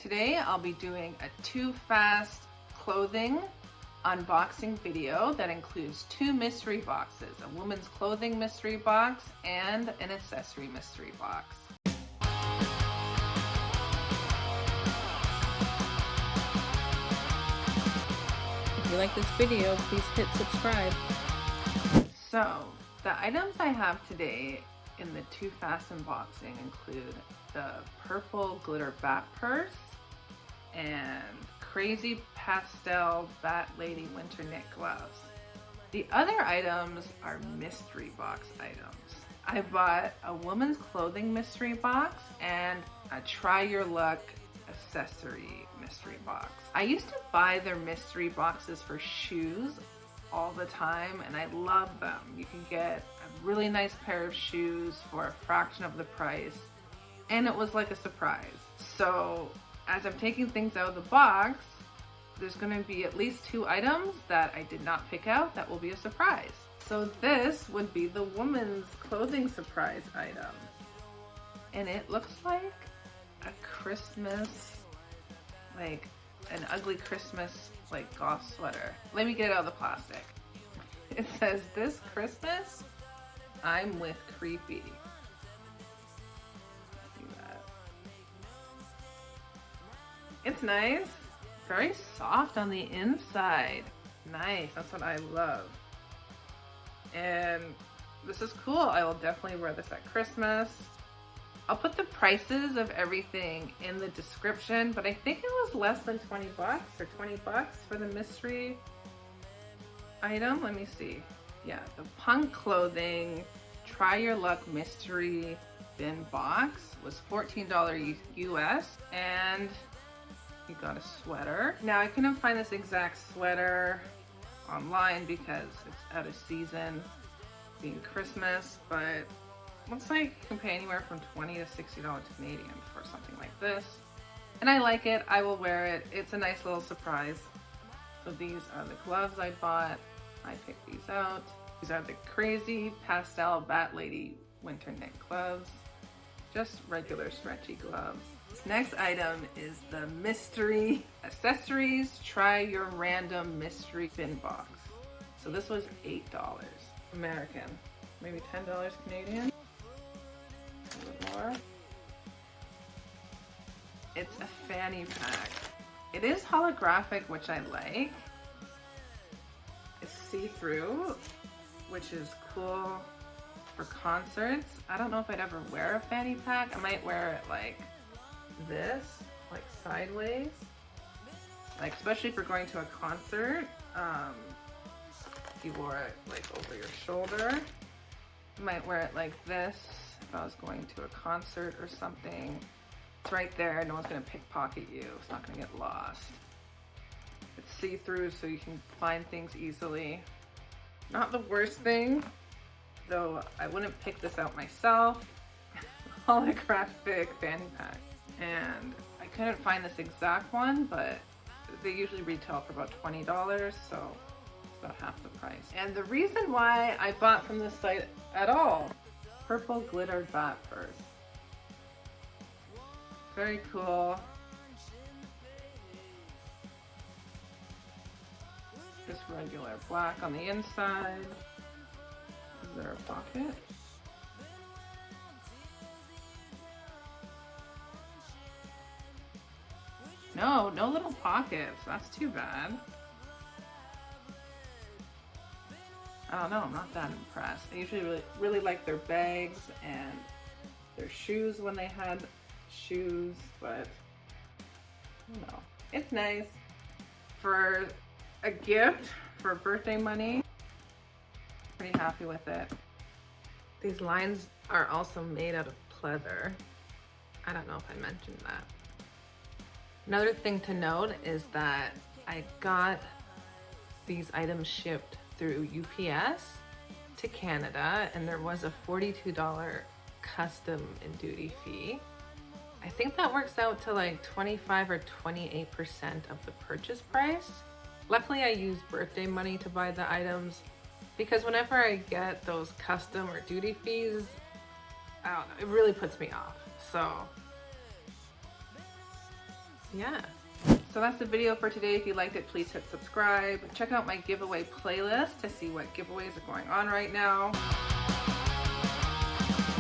Today I'll be doing a Too Fast clothing unboxing video that includes 2 mystery boxes, a woman's clothing mystery box and an accessory mystery box. If you like this video, please hit subscribe. So, the items I have today in the Too Fast unboxing include the purple glitter bat purse and crazy pastel bat lady winter knit gloves. The other items are mystery box items. I bought a woman's clothing mystery box and a try your luck accessory mystery box. I used to buy their mystery boxes for shoes all the time and I love them. You can get a really nice pair of shoes for a fraction of the price and it was like a surprise. So as I'm taking things out of the box, there's going to be at least 2 items that I did not pick out that will be a surprise. So this would be the woman's clothing surprise item. And it looks like a Christmas, like an ugly Christmas like goth sweater. Let me get it out of the plastic. It says, "This Christmas, I'm with Creepy." See that? It's nice. Very soft on the inside. Nice, that's what I love. And this is cool. I will definitely wear this at Christmas. I'll put the prices of everything in the description, but I think it was less than 20 bucks or 20 bucks for the mystery item. Let me see. Yeah, the punk clothing try your luck mystery bin box was $14 US and you got a sweater. Now I couldn't find this exact sweater online because it's out of season being Christmas, but looks like you can pay anywhere from $20 to $60 Canadian for something like this. And I like it, I will wear it. It's a nice little surprise. So these are the gloves I bought. I picked these out. These are the crazy pastel bat lady winter knit gloves. Just regular stretchy gloves. This next item is the mystery accessories try your random mystery bin box. So this was $8 American, maybe $10 Canadian. A little more. It's a fanny pack. It is holographic, which I like. It's see-through, which is cool for concerts. I don't know if I'd ever wear a fanny pack. I might wear it like this, like sideways, like especially if you're going to a concert. If you wore it like over your shoulder. I might wear it like this if I was going to a concert or something. It's right there, no one's gonna pickpocket you, it's not gonna get lost. It's see-through so you can find things easily. Not the worst thing, though I wouldn't pick this out myself. Holographic fanny pack. And I couldn't find this exact one, but they usually retail for about $20, so it's about half the price. And the reason why I bought from this site at all, purple glitter bat purse. Very cool. Just regular black on the inside. Is there a pocket? No, no little pockets. That's too bad. I don't know, I'm not that impressed. I usually really like their bags and their shoes when they had shoes, but I don't know. It's nice for a gift for birthday money. Pretty happy with it. These lines are also made out of pleather. I don't know if I mentioned that. Another thing to note is that I got these items shipped through UPS to Canada and there was a $42 custom and duty fee. I think that works out to like 25 or 28% of the purchase price. Luckily I used birthday money to buy the items because whenever I get those custom or duty fees, I don't know, it really puts me off. So Yeah. So that's the video for today. If you liked it, please hit subscribe. Check out my giveaway playlist to see what giveaways are going on right now.